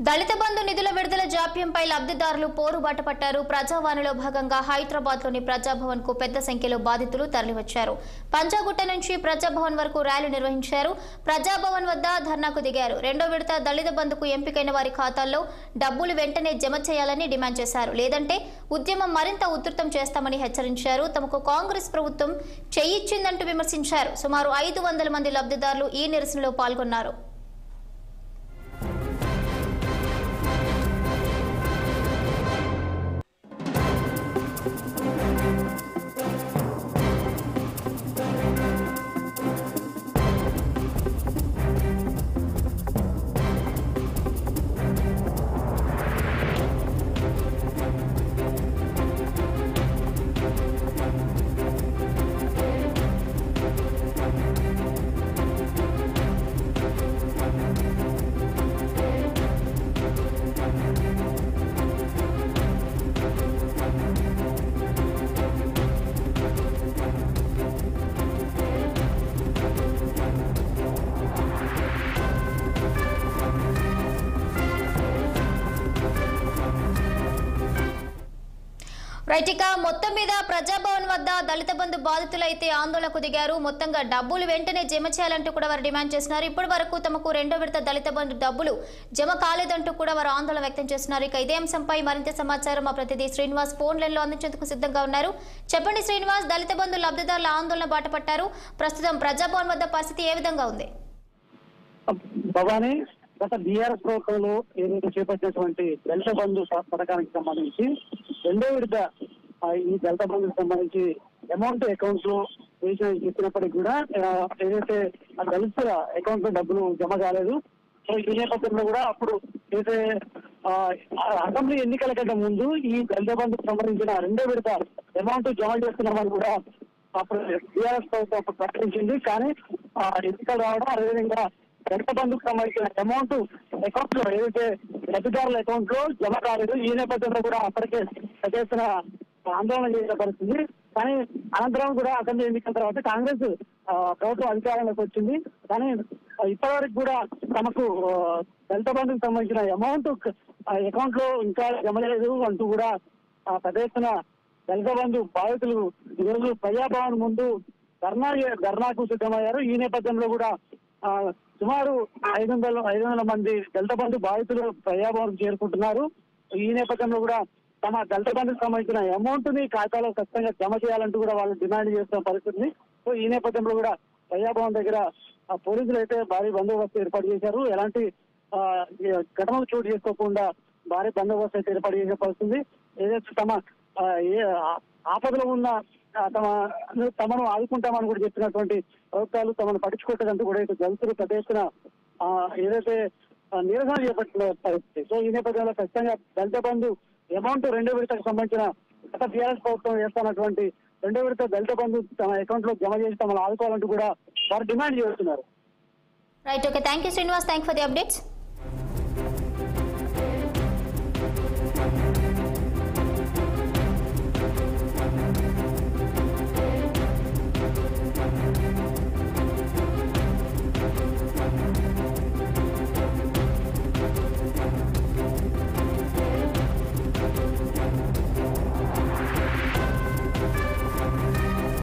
దళిత బంధు నిధుల విడుదల జాప్యంపై లబ్ధిదారులు పోరుబాట పట్టారు. ప్రజావాణిలో భాగంగా హైదరాబాద్లోని ప్రజాభవన్ కు పెద్ద సంఖ్యలో బాధితులు తరలివచ్చారు. పంజాగుట్ట నుంచి ప్రజాభవన్ వరకు ర్యాలీ నిర్వహించారు. ప్రజాభవన్ వద్ద ధర్నాకు దిగారు. రెండో విడత దళిత బంధుకు ఎంపికైన వారి ఖాతాల్లో డబ్బులు వెంటనే జమ చేయాలని డిమాండ్ చేశారు. లేదంటే ఉద్యమం మరింత ఉధృతం చేస్తామని హెచ్చరించారు. తమకు కాంగ్రెస్ ప్రభుత్వం చెయ్యిచ్చిందంటూ విమర్శించారు. సుమారు 500 మంది లబ్ధిదారులు ఈ నిరసనలో పాల్గొన్నారు. రైటిక మొత్తం మీద ప్రజాభవన్ వద్ద దళిత బంధు బాధితులైతే ఆందోళనకు దిగారు. మొత్తంగా డబ్బులు వెంటనే జమ చేయాలంటూ కూడా వారు డిమాండ్ చేస్తున్నారు. ఇప్పటి వరకు తమకు రెండో విడత దళిత బంధు డబ్బులు జమ కాలేదంటూ కూడా వారు ఆందోళన వ్యక్తం చేస్తున్నారు. ఇక ఇదే అంశంపై మరింత సమాచారం మా ప్రతినిధి శ్రీనివాస్ ఫోన్ లైన్ లో అందించేందుకు సిద్ధంగా ఉన్నారు. చెప్పండి శ్రీనివాస్, దళిత బంధు లబ్ధిదారుల ఆందోళన బాటపట్టారు. ప్రస్తుతం ప్రజాభవన్ వద్ద పరిస్థితి ఏ విధంగా ఉంది? గత బీఆర్ఎస్ ప్రభుత్వంలో ఏదైతే చేపట్టినటువంటి దళిత బంధు పథకానికి సంబంధించి రెండో విడత ఈ దళిత బంధుకు సంబంధించి అమౌంట్ అకౌంట్స్ లో ఇచ్చినప్పటికీ కూడా ఏదైతే ఆ దళితుల అకౌంట్ లో డబ్బులు జమ కాలేదు. సో ఈ నేపథ్యంలో కూడా అప్పుడు ఏదైతే అసెంబ్లీ ఎన్నికల కంటే ముందు ఈ దళిత బంధుకు సంబంధించిన రెండో విడత అమౌంట్ జమ చేస్తున్నామని కూడా అప్పుడు బీఆర్ఎస్ ప్రభుత్వం అప్పుడు ప్రకటించింది. కానీ ఎన్నికలు రావడం, అదేవిధంగా దళిత బంధుకు సంబంధించిన అమౌంట్ అకౌంట్ లో ఏదైతే లబ్ధిదారుల అకౌంట్ లో జమ కాలేదు. ఈ నేపథ్యంలో కూడా అప్పటికే చేసిన ఆందోళన చేసిన పరిస్థితి. కానీ అనంతరం కూడా అసెంబ్లీ ఎన్నికల తర్వాత కాంగ్రెస్ ప్రభుత్వం అధికారంలోకి వచ్చింది. కానీ ఇప్పటివరకు కూడా తమకు దళిత బంధుకు సంబంధించిన అమౌంట్ అకౌంట్ లో ఇంకా జమ లేదు అంటూ కూడా పెద్ద ఎత్తున దళిత బంధు బాధితులు ఈరోజు ప్రజాభవన్ ముందు ధర్నాకు సిద్ధమయ్యారు. ఈ నేపథ్యంలో కూడా సుమారు 500 మంది దళిత బంధు బాధితులు ప్రజాభవన్ చేరుకుంటున్నారు. ఈ నేపథ్యంలో కూడా తమ దళిత బంధుకు సంబంధించిన అమౌంట్ ని ఖాతాలో ఖచ్చితంగా జమ చేయాలంటూ కూడా వాళ్ళు డిమాండ్ చేస్తున్న పరిస్థితి. సో ఈ నేపథ్యంలో కూడా ప్రజాభవన్ దగ్గర పోలీసులు అయితే భారీ బందోబస్తు ఏర్పాటు చేశారు. ఎలాంటి ఘటనలు చోటు చేసుకోకుండా భారీ బందోబస్తు అయితే ఏర్పాటు చేసే పరిస్థితి. ఏదైతే తమ ఆపదలో ఉన్న తమను ఆదుకుంటామని కూడా చెప్పినటువంటి ప్రభుత్వాలు తమను పట్టించుకోవట్లేదంటూ కూడా ఇటు దళితులు పెద్ద ఎత్తున ఏదైతే నిరసన చేపట్టిన పరిస్థితి. సో ఈ నేపథ్యంలో ఖచ్చితంగా దళిత బంధు అమౌంట్ రెండో విడతకు సంబంధించిన గత బీఆర్ఎస్ ప్రభుత్వం చేస్తున్నటువంటి రెండో విడత దళిత బంధు తమ అకౌంట్ లో జమ చేసి తమను ఆదుకోవాలంటూ కూడా వారు డిమాండ్ చేస్తున్నారు. Right, okay, thank you Srinivas, thank for the updates.